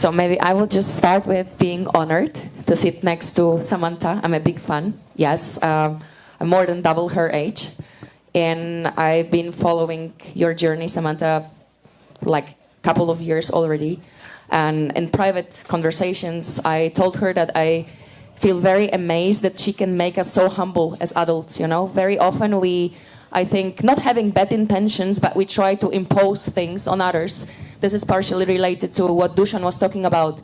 So maybe I will just start with being honored to sit next to Samantha. I'm a big fan. Yes, I'm more than double her age. And I've been following your journey, Samantha, like a couple of years already. And in private conversations, I told her that I feel very amazed that she can make us so humble as adults, you know. Very often we, I think, not having bad intentions, but we try to impose things on others. This is partially related to what Dusan was talking about,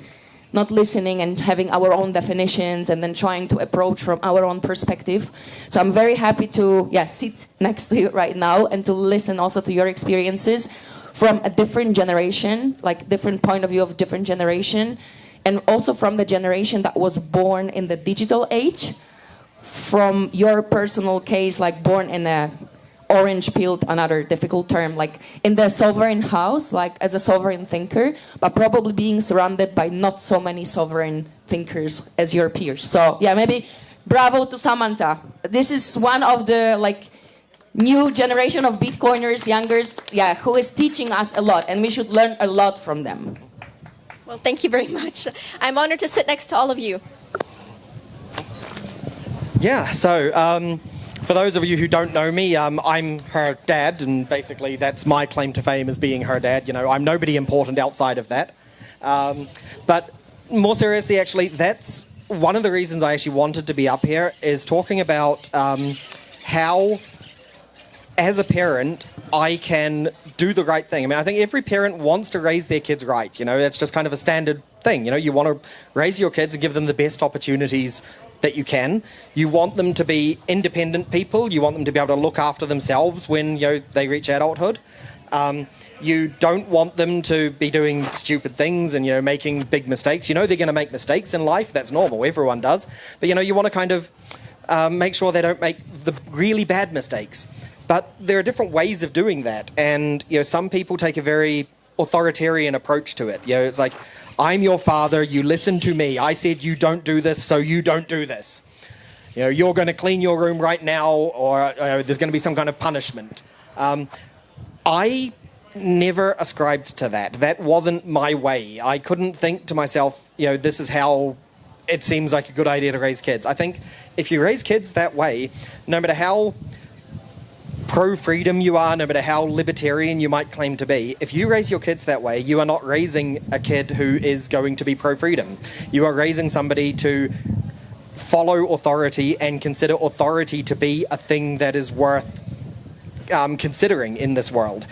not listening and having our own definitions and then trying to approach from our own perspective. So I'm very happy to sit next to you right now and to listen also to your experiences from a different generation, like different point of view of different generation, and also from the generation that was born in the digital age, from your personal case, like born in a orange-pilled, another difficult term, like in the sovereign house, like as a sovereign thinker, but probably being surrounded by not so many sovereign thinkers as your peers. So yeah, maybe bravo to Samantha. This is one of the new generation of Bitcoiners, youngers, who is teaching us a lot, and we should learn a lot from them. Well, thank you very much. I'm honored to sit next to all of you. Yeah, so for those of you who don't know me, I'm her dad, and basically that's my claim to fame as being her dad. You know, I'm nobody important outside of that. But more seriously, actually, that's one of the reasons I actually wanted to be up here, is talking about how, as a parent, I can do the right thing. I mean, I think every parent wants to raise their kids right. You know, that's just kind of a standard thing. You know, you want to raise your kids and give them the best opportunities that you can. You want them to be independent people. You want them to be able to look after themselves when, you know, they reach adulthood. You don't want them to be doing stupid things and, you know, making big mistakes. You know, they're going to make mistakes in life. That's normal. Everyone does. But, you know, you want to kind of make sure they don't make the really bad mistakes. But there are different ways of doing that. And, you know, some people take a very authoritarian approach to it. You know, it's like, I'm your father, you listen to me. I said you don't do this, so you don't do this. You know, you're going to clean your room right now, or there's going to be some kind of punishment. I never ascribed to that. That wasn't my way. I couldn't think to myself, you know, this is how it seems like a good idea to raise kids. I think if you raise kids that way, no matter how pro-freedom you are, no matter how libertarian you might claim to be, if you raise your kids that way, you are not raising a kid who is going to be pro-freedom. You are raising somebody to follow authority and consider authority to be a thing that is worth considering in this world.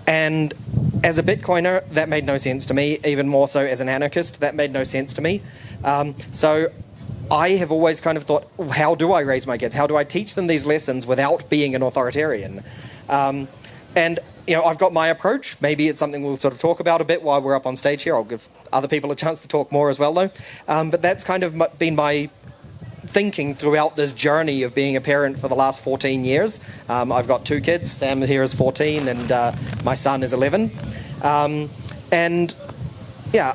And as a Bitcoiner, that made no sense to me. Even more so as an anarchist, that made no sense to me. So I have always kind of thought, how do I raise my kids? How do I teach them these lessons without being an authoritarian? And, you know, I've got my approach. Maybe it's something we'll sort of talk about a bit while we're up on stage here. I'll give other people a chance to talk more as well, though. But that's kind of been my thinking throughout this journey of being a parent for the last 14 years. I've got 2 kids. Sam here is 14 and my son is 11. And, yeah,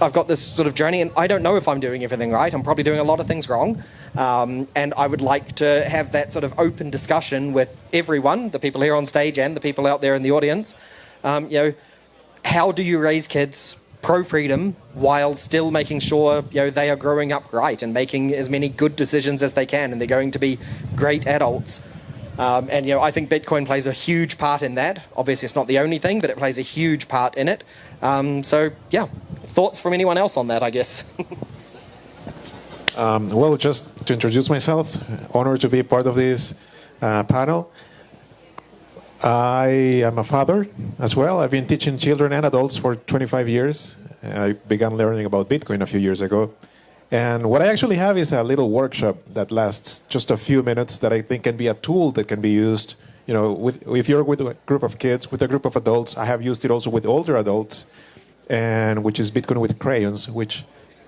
I've got this sort of journey, and I don't know if I'm doing everything right. I'm probably doing a lot of things wrong. And I would like to have that sort of open discussion with everyone, the people here on stage and the people out there in the audience. You know, how do you raise kids pro-freedom while still making sure, you know, they are growing up right and making as many good decisions as they can, and they're going to be great adults. And, you know, I think Bitcoin plays a huge part in that. Obviously, it's not the only thing, but it plays a huge part in it. So, yeah. Thoughts from anyone else on that, I guess? Well, just to introduce myself, honored to be part of this panel. I am a father as well. I've been teaching children and adults for 25 years. I began learning about Bitcoin a few years ago. And what I actually have is a little workshop that lasts just a few minutes that I think can be a tool that can be used, you know, if you're with a group of kids, with a group of adults. I have used it also with older adults, and which is Bitcoin with crayons, which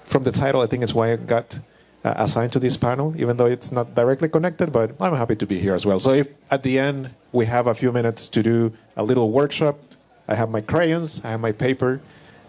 from the title, I think is why I got assigned to this panel, even though it's not directly connected, but I'm happy to be here as well. So if at the end we have a few minutes to do a little workshop, I have my crayons, I have my paper,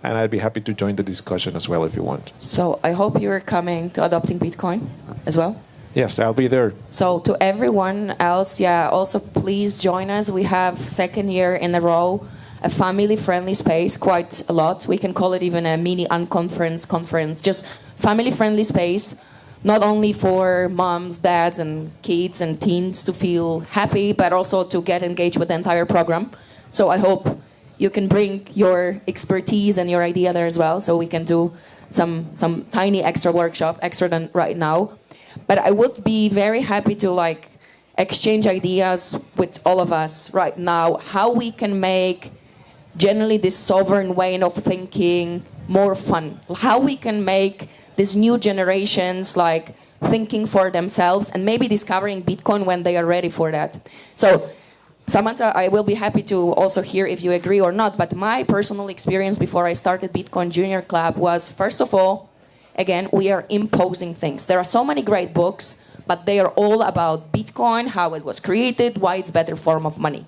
and I'd be happy to join the discussion as well if you want. So I hope you're coming to Adopting Bitcoin as well. Yes, I'll be there. So to everyone else, also please join us. We have 2nd year in a row a family-friendly space quite a lot. We can call it even a mini Unconference conference, just family-friendly space, not only for moms, dads, and kids and teens to feel happy, but also to get engaged with the entire program. So I hope you can bring your expertise and your idea there as well, so we can do some tiny extra workshop, extra than right now. But I would be very happy to exchange ideas with all of us right now, how we can make generally this sovereign way of thinking more fun, how we can make these new generations thinking for themselves and maybe discovering Bitcoin when they are ready for that. So Samantha, I will be happy to also hear if you agree or not, but my personal experience before I started Bitcoin Junior Club was, first of all, again, we are imposing things. There are so many great books, but they are all about Bitcoin, how it was created, why it's a better form of money.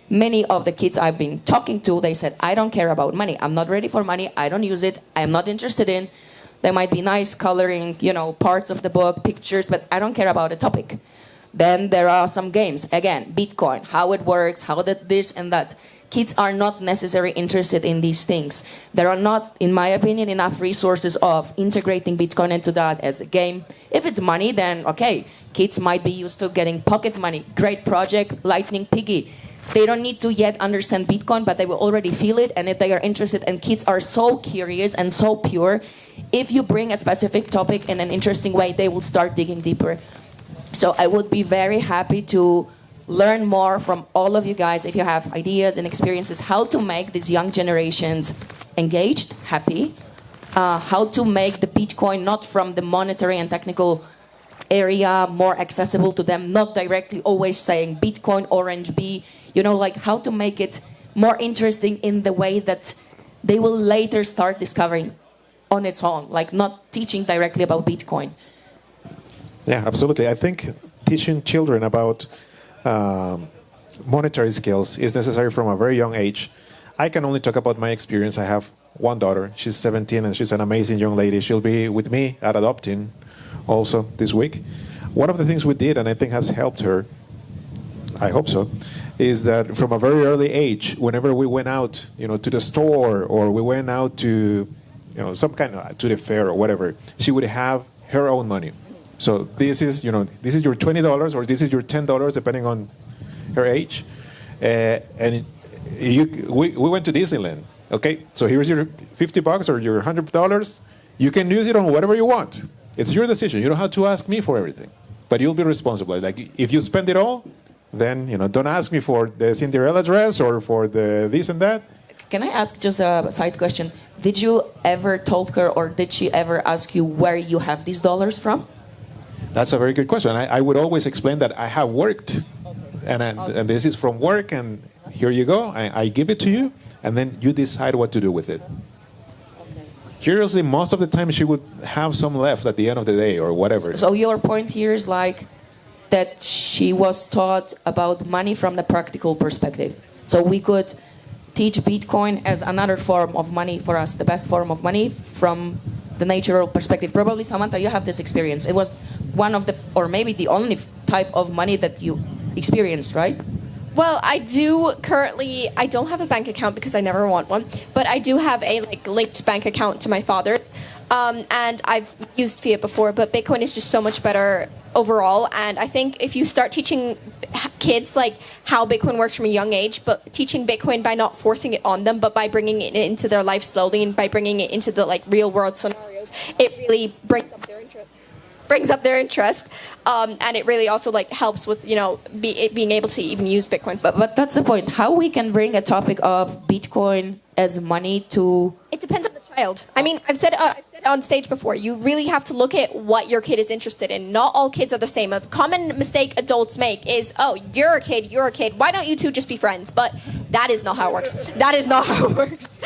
Many of the kids I've been talking to, they said, I don't care about money. I'm not ready for money. I don't use it. I'm not interested in. There might be nice coloring, parts of the book, pictures, but I don't care about the topic. Then there are some games. Again, Bitcoin, how it works, how that this and that. Kids are not necessarily interested in these things. There are not, in my opinion, enough resources of integrating Bitcoin into that as a game. If it's money, then okay, kids might be used to getting pocket money. Great project, Lightning Piggy. They don't need to yet understand Bitcoin, but they will already feel it, and if they are interested, and kids are so curious and so pure, if you bring a specific topic in an interesting way, they will start digging deeper. So I would be very happy to learn more from all of you guys if you have ideas and experiences how to make these young generations engaged, happy, how to make the Bitcoin not from the monetary and technical area more accessible to them, not directly always saying Bitcoin, Orange B, how to make it more interesting in the way that they will later start discovering on its own, not teaching directly about Bitcoin. Yeah, absolutely. I think teaching children about monetary skills is necessary from a very young age. I can only talk about my experience. I have one daughter. She's 17 and she's an amazing young lady. She'll be with me at Adopting also this week. One of the things we did, and I think has helped her, I hope so, is that from a very early age, whenever we went out, to the store or we went out to, some kind of to the fair or whatever, she would have her own money. So this is your $20 or this is your $10, depending on her age. And we went to Disneyland. Okay, so here's your $50 or your $100. You can use it on whatever you want. It's your decision. You don't have to ask me for everything, but you'll be responsible. If you spend it all, then don't ask me for the Cinderella dress or for the this and that. Can I ask just a side question? Did you ever told her, or did she ever ask you where you have these dollars from? That's a very good question. I would always explain that I have worked, and this is from work, and here you go. I give it to you, and then you decide what to do with it. Okay. Curiously, most of the time she would have some left at the end of the day or whatever. So your point here is that she was taught about money from the practical perspective. So we could teach Bitcoin as another form of money for us, the best form of money from the natural perspective. Probably, Samantha, you have this experience. It was one of the, or maybe the only type of money that you experienced, right? Well, I do currently, I don't have a bank account because I never want one, but I do have a linked bank account to my father's. And I've used fiat before, but Bitcoin is just so much better overall. And I think if you start teaching kids how Bitcoin works from a young age, but teaching Bitcoin by not forcing it on them, but by bringing it into their life slowly and by bringing it into the real world scenarios, it really brings up their interest, and it really also helps with being able to even use Bitcoin. But that's the point. How we can bring a topic of Bitcoin as money to... It depends on the child. I mean, I've said on stage before, you really have to look at what your kid is interested in. Not all kids are the same. A common mistake adults make is, oh, you're a kid, why don't you two just be friends? But that is not how it works. That is not how it works.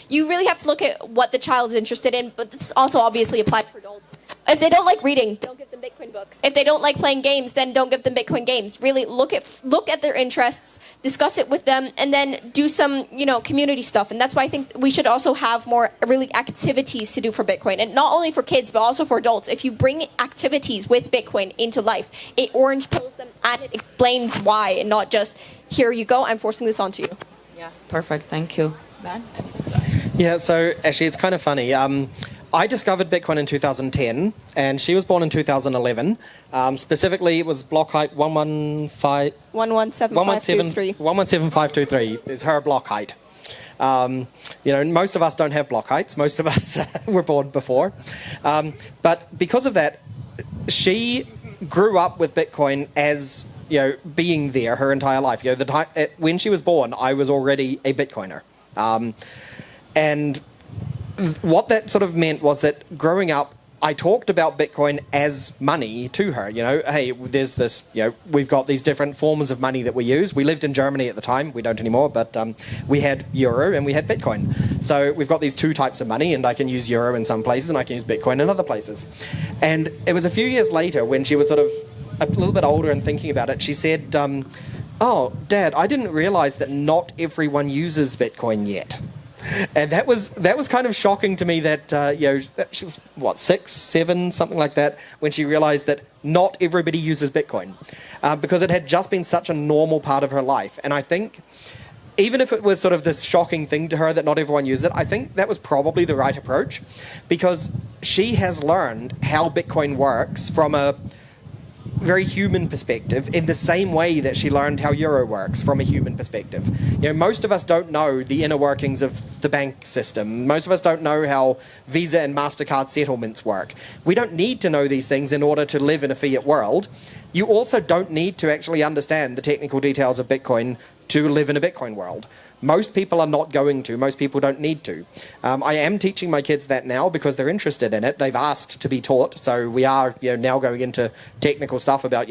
You really have to look at what the child is interested in, but this also obviously applies for adults. If they don't like reading, don't give them Bitcoin books. If they don't like playing games, then don't give them Bitcoin games. Really look at their interests, discuss it with them, and then do some, community stuff. And that's why I think we should also have more really activities to do for Bitcoin. And not only for kids, but also for adults. If you bring activities with Bitcoin into life, it orange pills them and it explains why, and not just, here you go, I'm forcing this onto you. Yeah, perfect. Thank you. Ben? Yeah, so actually it's kind of funny. I discovered Bitcoin in 2010, and she was born in 2011. Specifically, it was block height 115... 117523. 117523 is her block height. Most of us don't have block heights. Most of us were born before. But because of that, she grew up with Bitcoin as, being there her entire life. When she was born, I was already a Bitcoiner. And what that sort of meant was that growing up, I talked about Bitcoin as money to her. Hey, there's this, we've got these different forms of money that we use. We lived in Germany at the time. We don't anymore, but we had euro and we had Bitcoin. So we've got these two types of money, and I can use euro in some places and I can use Bitcoin in other places. And it was a few years later when she was sort of a little bit older and thinking about it, she said, oh, Dad, I didn't realize that not everyone uses Bitcoin yet. And that was kind of shocking to me that, she was, 6, 7, something like that, when she realized that not everybody uses Bitcoin. Because it had just been such a normal part of her life. And I think, even if it was sort of this shocking thing to her that not everyone uses it, I think that was probably the right approach. Because she has learned how Bitcoin works from a very human perspective, in the same way that she learned how euro works from a human perspective. Most of us don't know the inner workings of the bank system. Most of us don't know how Visa and MasterCard settlements work. We don't need to know these things in order to live in a fiat world. You also don't need to actually understand the technical details of Bitcoin to live in a Bitcoin world. Most people are not going to. Most people don't need to. I am teaching my kids that now because they're interested in it. They've asked to be taught. So we are now going into technical stuff about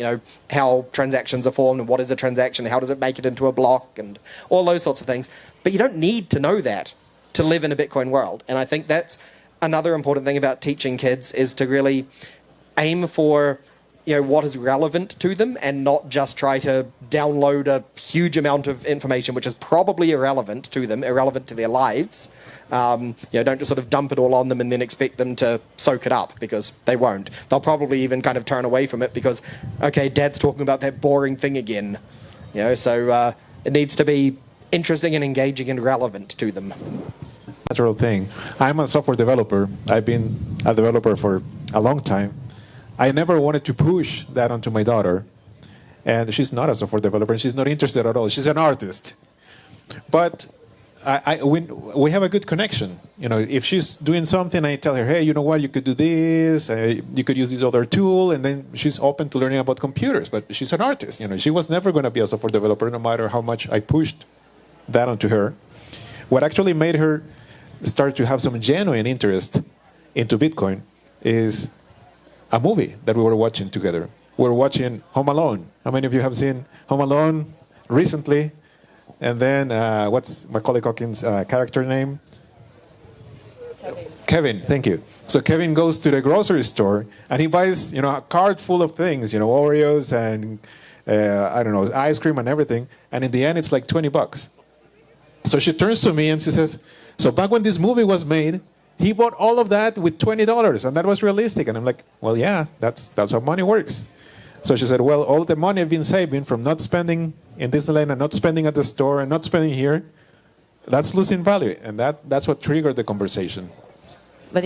how transactions are formed and what is a transaction, how does it make it into a block, and all those sorts of things. But you don't need to know that to live in a Bitcoin world. And I think that's another important thing about teaching kids, is to really aim for what is relevant to them, and not just try to download a huge amount of information which is probably irrelevant to them, irrelevant to their lives. Don't just sort of dump it all on them and then expect them to soak it up, because they won't. They'll probably even kind of turn away from it because, okay, Dad's talking about that boring thing again. So it needs to be interesting and engaging and relevant to them. Natural thing. I'm a software developer. I've been a developer for a long time. I never wanted to push that onto my daughter. And she's not a software developer, and she's not interested at all. She's an artist. But we have a good connection. If she's doing something, I tell her, hey, you know what, you could do this, you could use this other tool, and then she's open to learning about computers. But she's an artist. She was never going to be a software developer, no matter how much I pushed that onto her. What actually made her start to have some genuine interest into Bitcoin is a movie that we were watching together. We're watching Home Alone. How many of you have seen Home Alone recently? And then, what's Macaulay Culkin's character name? Kevin, thank you. So Kevin goes to the grocery store and he buys, a cart full of things, Oreos and, ice cream and everything. And in the end, it's like $20. So she turns to me and she says, so back when this movie was made, he bought all of that with $20, and that was realistic. And I'm like, well, yeah, that's how money works. So she said, well, all the money I've been saving from not spending in Disneyland and not spending at the store and not spending here, that's losing value. And that's what triggered the conversation. But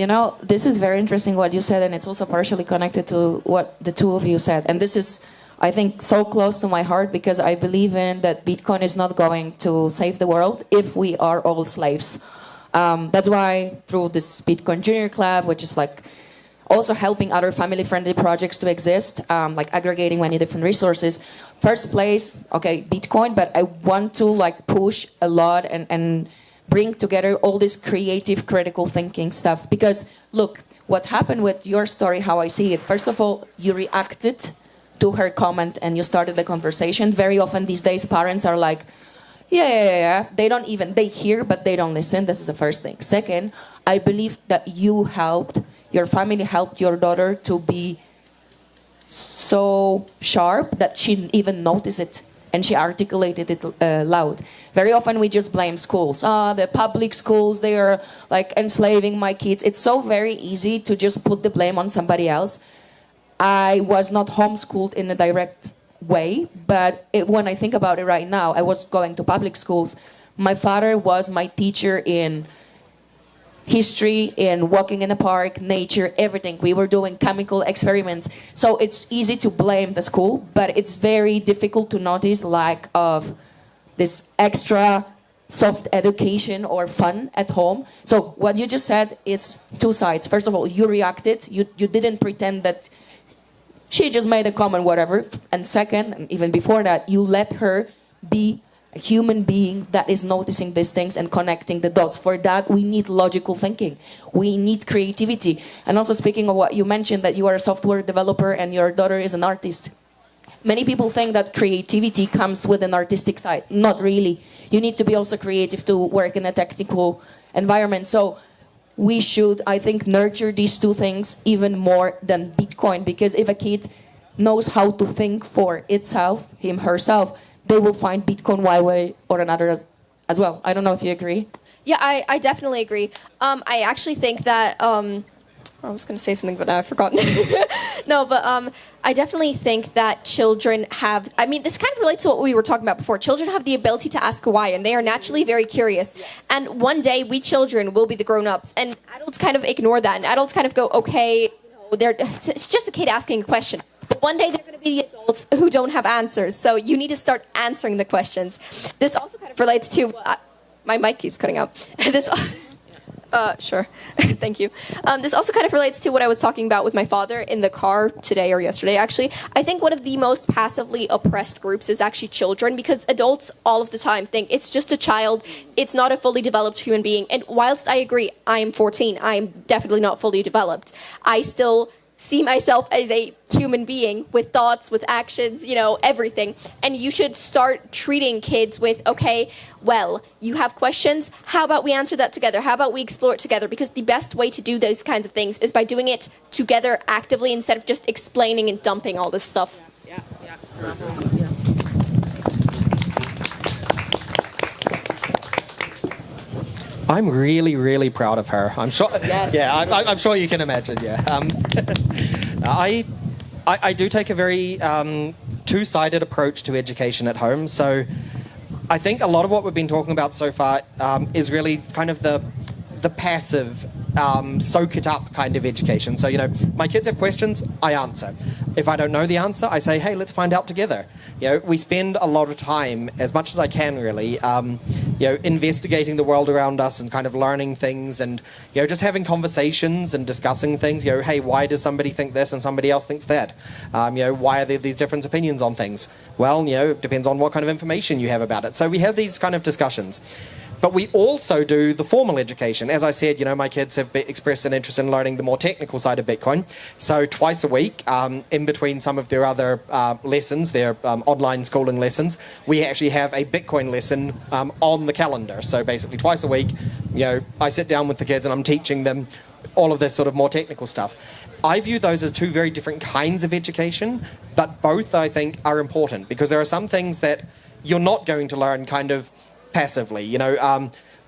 this is very interesting what you said, and it's also partially connected to what the two of you said. And this is, I think, so close to my heart, because I believe in that Bitcoin is not going to save the world if we are all slaves. That's why through this Bitcoin Junior Club, which is like also helping other family-friendly projects to exist, like aggregating many different resources. First place, okay, Bitcoin, but I want to push a lot and bring together all this creative, critical thinking stuff. Because look, what happened with your story, how I see it, first of all, you reacted to her comment and you started the conversation. Very often these days, parents are like, yeah. They hear, but they don't listen. This is the first thing. Second, I believe that your family helped your daughter to be so sharp that she didn't even notice it, and she articulated it loud. Very often we just blame schools. The public schools, they are enslaving my kids. It's so very easy to just put the blame on somebody else. I was not homeschooled in a direct way, but when I think about it right now, I was going to public schools, My father was my teacher in history, in walking in the park, nature, everything. We were doing chemical experiments. So it's easy to blame the school, but it's very difficult to notice lack of this extra soft education or fun at home. So what you just said is two sides. First of all, you reacted. You didn't pretend that she just made a comment, whatever. And second, and even before that, you let her be a human being that is noticing these things and connecting the dots. For that, we need logical thinking. We need creativity. And also speaking of what you mentioned, that you are a software developer and your daughter is an artist. Many people think that creativity comes with an artistic side. Not really. You need to be also creative to work in a technical environment. So we should, I think, nurture these two things even more than Bitcoin. Because if a kid knows how to think for itself, him, herself, they will find Bitcoin one way or another as well. I don't know if you agree. Yeah, I definitely agree. I actually think that... I was going to say something, but now I've forgotten. No, but I definitely think that children have... I mean, this kind of relates to what we were talking about before. Children have the ability to ask why, and they are naturally very curious. And one day, we children will be the grown-ups, and adults kind of ignore that. And adults kind of go, okay, it's just a kid asking a question. But one day, they're going to be the adults who don't have answers. So you need to start answering the questions. This also kind of relates to... my mic keeps cutting out. This... Sure. Thank you. This also kind of relates to what I was talking about with my father in the car today or yesterday, actually. I think one of the most passively oppressed groups is actually children, because adults all of the time think it's just a child, it's not a fully developed human being. And whilst I agree, I am 14, I am definitely not fully developed, I still see myself as a human being with thoughts, with actions, everything. And you should start treating kids with, okay, well, you have questions, how about we answer that together? How about we explore it together? Because the best way to do those kinds of things is by doing it together actively instead of just explaining and dumping all this stuff. Yeah. Yes. I'm really, really proud of her. I'm sure. Yes. Yeah, I'm sure you can imagine. Yeah. I do take a very two-sided approach to education at home. So I think a lot of what we've been talking about so far is really kind of the passive, soak it up kind of education. So, my kids have questions, I answer. If I don't know the answer, I say, hey, let's find out together. We spend a lot of time, as much as I can really, investigating the world around us and kind of learning things and, just having conversations and discussing things. Hey, why does somebody think this and somebody else thinks that? Why are there these different opinions on things? Well, it depends on what kind of information you have about it. So we have these kind of discussions. But we also do the formal education. As I said, my kids have expressed an interest in learning the more technical side of Bitcoin. So twice a week, in between some of their other lessons, their online schooling lessons, we actually have a Bitcoin lesson on the calendar. So basically twice a week, I sit down with the kids and I'm teaching them all of this sort of more technical stuff. I view those as two very different kinds of education, but both, I think, are important because there are some things that you're not going to learn kind of passively.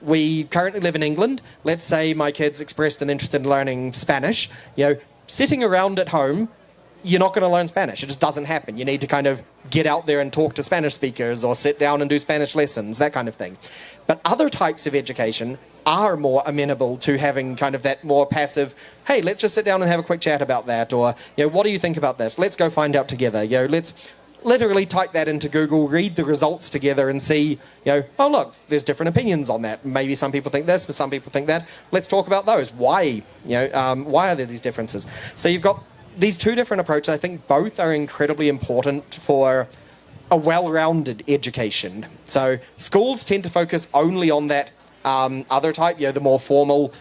We currently live in England. Let's say my kids expressed an interest in learning Spanish. Sitting around at home, you're not going to learn Spanish. It just doesn't happen. You need to kind of get out there and talk to Spanish speakers or sit down and do Spanish lessons, that kind of thing. But other types of education are more amenable to having kind of that more passive, hey, let's just sit down and have a quick chat about that, or, what do you think about this? Let's go find out together. Let's literally type that into Google, read the results together and see, oh, look, there's different opinions on that. Maybe some people think this, but some people think that. Let's talk about those. Why? Why are there these differences? So you've got these two different approaches. I think both are incredibly important for a well-rounded education. So schools tend to focus only on that other type, the more formal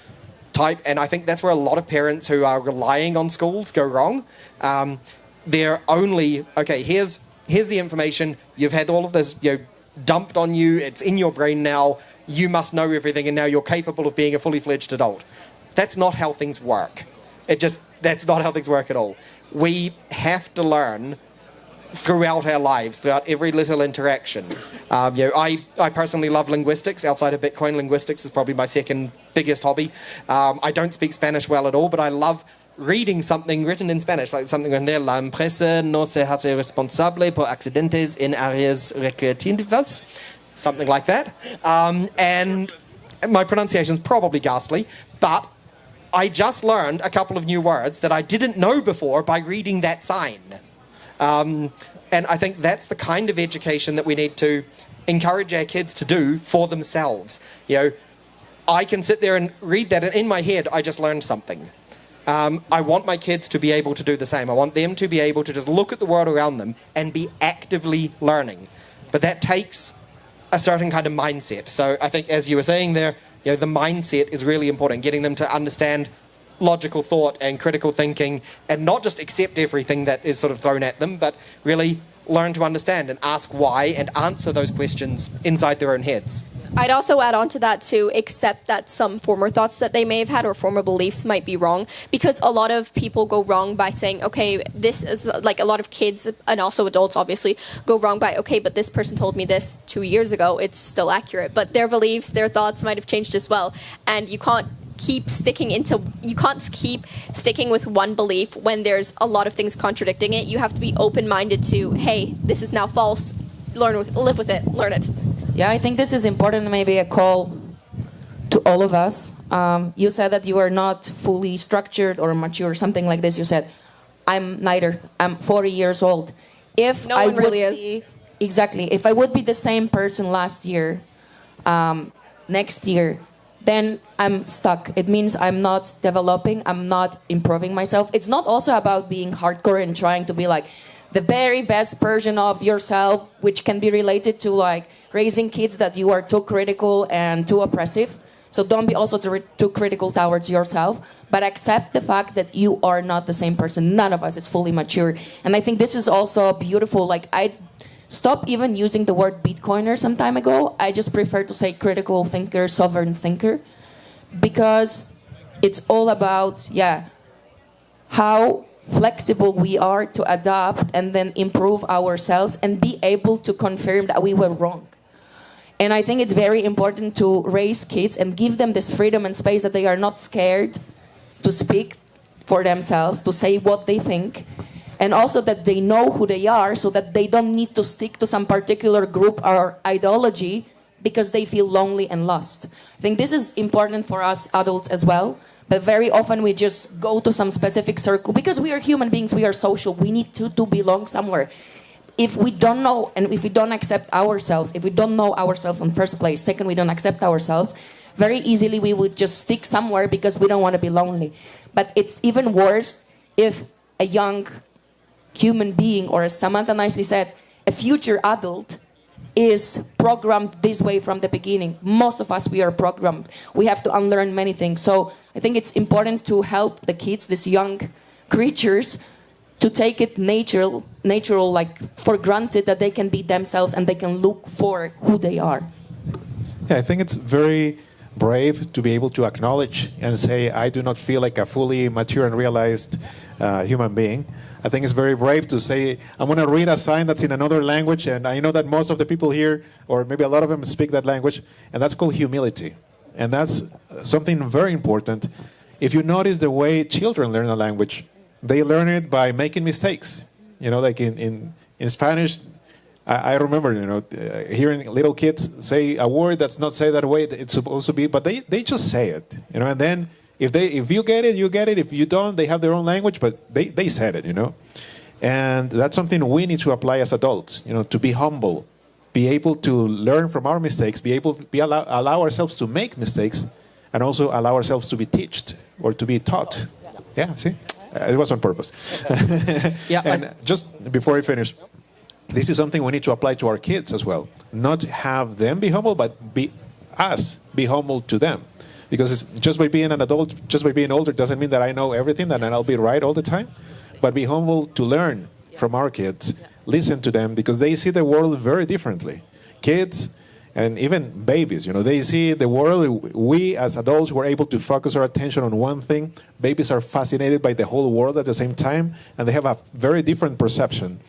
type. And I think that's where a lot of parents who are relying on schools go wrong. They're only, okay, here's the information, you've had all of this dumped on you, it's in your brain now, you must know everything and now you're capable of being a fully fledged adult. That's not how things work. That's not how things work at all. We have to learn throughout our lives, throughout every little interaction. I personally love linguistics. Outside of Bitcoin, linguistics is probably my second biggest hobby. I don't speak Spanish well at all, but I love reading something written in Spanish, like something in there, la empresa no se hace responsable por accidentes en áreas recreativas. something like that. And my pronunciation is probably ghastly, but I just learned a couple of new words that I didn't know before by reading that sign. And I think that's the kind of education that we need to encourage our kids to do for themselves. You know, I can sit there and read that, and in my head, I just learned something. I want my kids to be able to do the same. I want them to be able to just look at the world around them and be actively learning. But that takes a certain kind of mindset. So I think, as you were saying there, you know, the mindset is really important, getting them to understand logical thought and critical thinking, and not just accept everything that is sort of thrown at them, but really learn to understand and ask why and answer those questions inside their own heads. I'd also add on to that to accept that some former thoughts that they may have had or former beliefs might be wrong, because a lot of people go wrong by saying, okay, this is like a lot of kids and also adults obviously go wrong by, okay, but this person told me this 2 years ago, it's still accurate, but their beliefs, their thoughts might have changed as well, and you can't keep sticking with one belief when there's a lot of things contradicting it. You have to be open-minded to, hey, this is now false, live with it, learn it. Yeah, I think this is important, maybe a call to all of us. You said that you are not fully structured or mature, something like this. You said, I'm neither. I'm 40 years old. If no one really is. Exactly. If I would be the same person last year, next year, then I'm stuck. It means I'm not developing, I'm not improving myself. It's not also about being hardcore and trying to be like the very best version of yourself, which can be related to like raising kids that you are too critical and too oppressive. So don't be also too critical towards yourself, but accept the fact that you are not the same person. None of us is fully mature. And I think this is also beautiful. Like, I stopped even using the word Bitcoiner some time ago. I just prefer to say critical thinker, sovereign thinker, because it's all about, how flexible we are to adapt and then improve ourselves and be able to confirm that we were wrong. And I think it's very important to raise kids and give them this freedom and space that they are not scared to speak for themselves, to say what they think, and also that they know who they are so that they don't need to stick to some particular group or ideology because they feel lonely and lost. I think this is important for us adults as well, but very often we just go to some specific circle because we are human beings, we are social, we need to belong somewhere. If we don't know and if we don't accept ourselves, if we don't know ourselves in first place, second, we don't accept ourselves, very easily we would just stick somewhere because we don't want to be lonely. But it's even worse if a young human being, or as Samantha nicely said, a future adult is programmed this way from the beginning. Most of us, we are programmed. We have to unlearn many things. So I think it's important to help the kids, these young creatures, to take it natural, like for granted that they can be themselves and they can look for who they are. Yeah, I think it's very brave to be able to acknowledge and say, I do not feel like a fully mature and realized human being. I think it's very brave to say, I'm going to read a sign that's in another language, and I know that most of the people here, or maybe a lot of them, speak that language, and that's called humility. And that's something very important. If you notice the way children learn a language, they learn it by making mistakes. You know, like in Spanish, I remember, hearing little kids say a word that's not said that way it's supposed to be, but they just say it, and then if you get it, you get it. If you don't, they have their own language, but they said it, And that's something we need to apply as adults, to be humble, be able to learn from our mistakes, allow ourselves to make mistakes, and also allow ourselves to be taught or to be taught. Yeah, see? It was on purpose. Yeah. And just before I finish, this is something we need to apply to our kids as well. Not have them be humble, but be humble to them. Because it's just by being an adult, just by being older, doesn't mean that I know everything and I'll be right all the time. But be humble to learn from our kids. Listen to them because they see the world very differently. Kids and even babies, they see the world. We as adults were able to focus our attention on one thing. Babies are fascinated by the whole world at the same time, and they have a very different perception.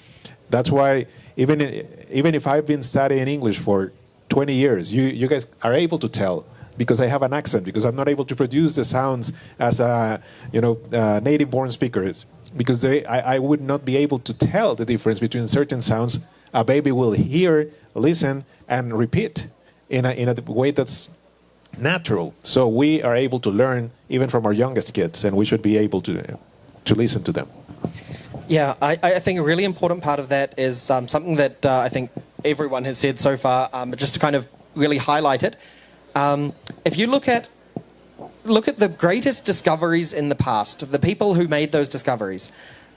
That's why even if I've been studying English for 20 years, you guys are able to tell because I have an accent, because I'm not able to produce the sounds as a native-born speaker is. Because I would not be able to tell the difference between certain sounds A baby will hear, listen, and repeat in a way that's natural. So we are able to learn even from our youngest kids, and we should be able to listen to them. Yeah, I think a really important part of that is something that I think everyone has said so far, but just to kind of really highlight it. If you look at the greatest discoveries in the past, the people who made those discoveries,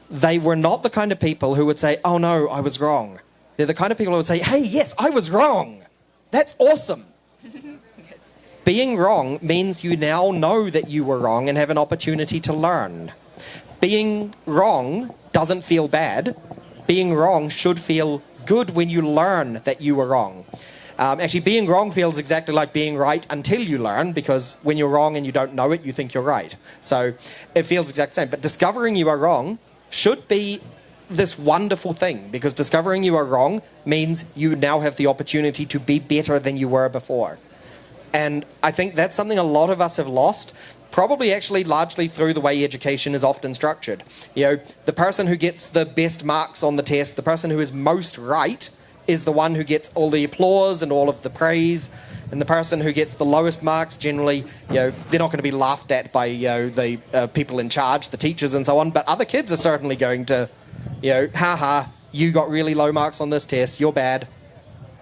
they were not the kind of people who would say, oh no, I was wrong. They're the kind of people who would say, hey, yes, I was wrong. That's awesome. Being wrong means you now know that you were wrong and have an opportunity to learn. Being wrong doesn't feel bad. Being wrong should feel good when you learn that you were wrong. Actually, being wrong feels exactly like being right until you learn, because when you're wrong and you don't know it, you think you're right. So it feels exactly the same. But discovering you are wrong should be this wonderful thing, because discovering you are wrong means you now have the opportunity to be better than you were before. And I think that's something a lot of us have lost, probably actually largely through the way education is often structured. You know, the person who gets the best marks on the test, the person who is most right, is the one who gets all the applause and all of the praise. And the person who gets the lowest marks, generally, you know, they're not going to be laughed at by, you know, the people in charge, the teachers and so on. But other kids are certainly going to, you know, ha, you got really low marks on this test, you're bad.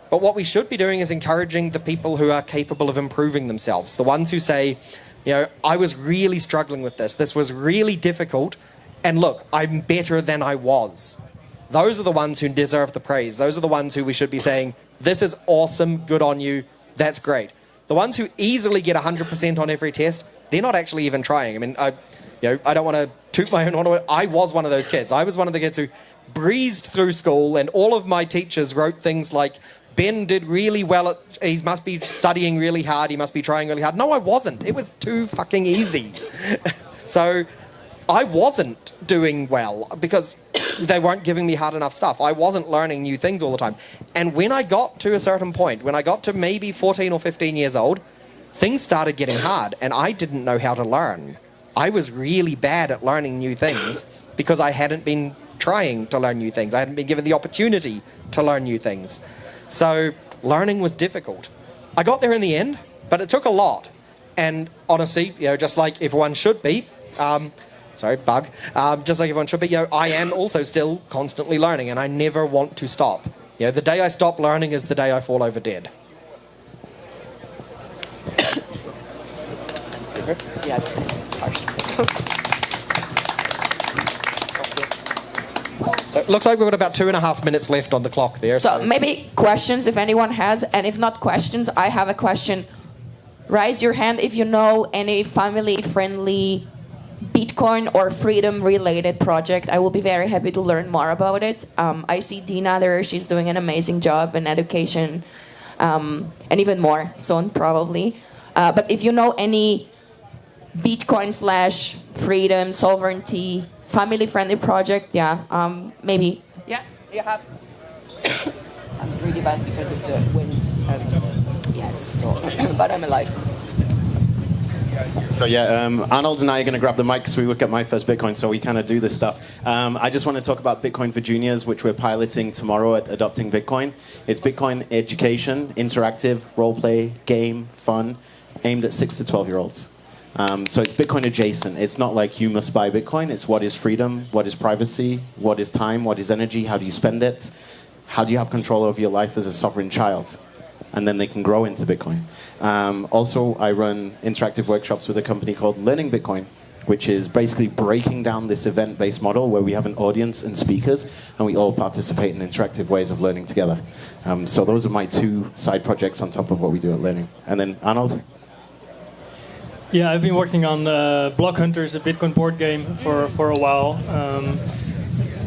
But what we should be doing is encouraging the people who are capable of improving themselves. The ones who say, you know, I was really struggling with this. This was really difficult. And look, I'm better than I was. Those are the ones who deserve the praise. Those are the ones who we should be saying, this is awesome, good on you, that's great. The ones who easily get 100% on every test, they're not actually even trying. I mean, I don't want to toot my own horn. I was one of those kids. I was one of the kids who breezed through school, and all of my teachers wrote things like, Ben did really well, he must be studying really hard, he must be trying really hard. No, I wasn't. It was too fucking easy. So I wasn't doing well because they weren't giving me hard enough stuff. I wasn't learning new things all the time. And when I got to a certain point, when I got to maybe 14 or 15 years old, things started getting hard and I didn't know how to learn. I was really bad at learning new things because I hadn't been trying to learn new things. I hadn't been given the opportunity to learn new things. So learning was difficult. I got there in the end, but it took a lot. And honestly, you know, just like everyone should be, just like everyone should be, you know, I am also still constantly learning, and I never want to stop. You know, the day I stop learning is the day I fall over dead. Yes. So it looks like we've got about 2.5 minutes left on the clock there. So maybe questions if anyone has, and if not questions, I have a question. Raise your hand if you know any family-friendly Bitcoin or freedom-related project. I will be very happy to learn more about it. I see Dina there. She's doing an amazing job in education, and even more soon, probably. But if you know any Bitcoin/freedom, sovereignty, family-friendly project, maybe. Yes, you have. I'm really bad because of the wind. Yes, so but I'm alive. So Arnold and I are going to grab the mic because we look at my first Bitcoin, so we kind of do this stuff. I just want to talk about Bitcoin for Juniors, which we're piloting tomorrow at Adopting Bitcoin. It's Bitcoin education, interactive, role-play, game, fun, aimed at 6 to 12-year-olds. So it's Bitcoin adjacent. It's not like you must buy Bitcoin. It's what is freedom, what is privacy, what is time, what is energy, how do you spend it, how do you have control over your life as a sovereign child, and then they can grow into Bitcoin. Also, I run interactive workshops with a company called Learning Bitcoin, which is basically breaking down this event-based model where we have an audience and speakers, and we all participate in interactive ways of learning together. So those are my two side projects on top of what we do at Learning. And then Arnold? Yeah, I've been working on Block Hunters, a Bitcoin board game, for a while,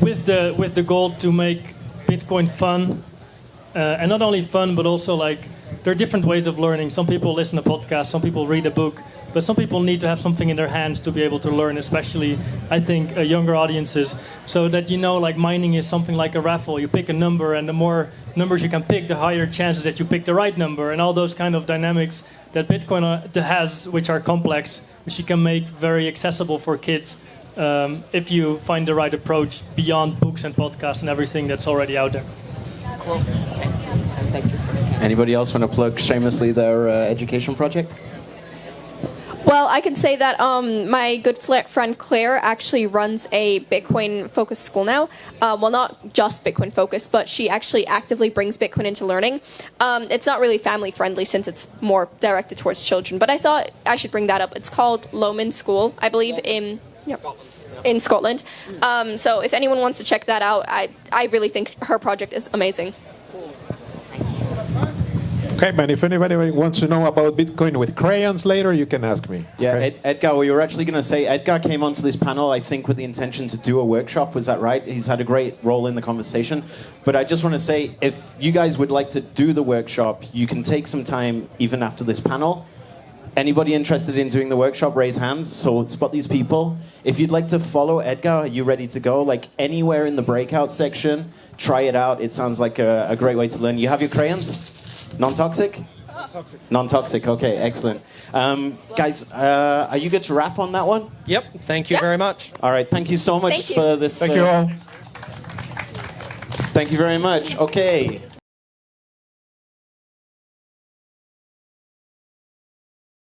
with the goal to make Bitcoin fun, and not only fun, but also like there are different ways of learning. Some people listen to podcasts, some people read a book, but some people need to have something in their hands to be able to learn, especially, I think, younger audiences, so that, you know, like mining is something like a raffle. You pick a number, and the more numbers you can pick, the higher chances that you pick the right number, and all those kind of dynamics that Bitcoin has, which are complex, which you can make very accessible for kids if you find the right approach beyond books and podcasts and everything that's already out there. Cool. Okay. And thank you for Anybody else want to plug shamelessly their education project? Well, I can say that my good friend Claire actually runs a Bitcoin-focused school now. Well, not just Bitcoin-focused, but she actually actively brings Bitcoin into learning. It's not really family-friendly since it's more directed towards children, but I thought I should bring that up. It's called Lomond School, I believe, in Scotland. So if anyone wants to check that out, I really think her project is amazing. Okay, man, if anybody wants to know about Bitcoin with crayons later, you can ask me. Yeah, okay? Edgar, we were actually going to say, Edgar came onto this panel, I think, with the intention to do a workshop. Was that right? He's had a great role in the conversation. But I just want to say, if you guys would like to do the workshop, you can take some time even after this panel. Anybody interested in doing the workshop, raise hands. So spot these people. If you'd like to follow Edgar, are you ready to go? Like anywhere in the breakout section, try it out. It sounds like a great way to learn. You have your crayons? Non-toxic? Non-toxic. Non-toxic, okay, excellent. Guys, are you good to wrap on that one? Yep, thank you very much. All right, thank you so much Thank you. for this. Thank you all. Thank you very much. Okay.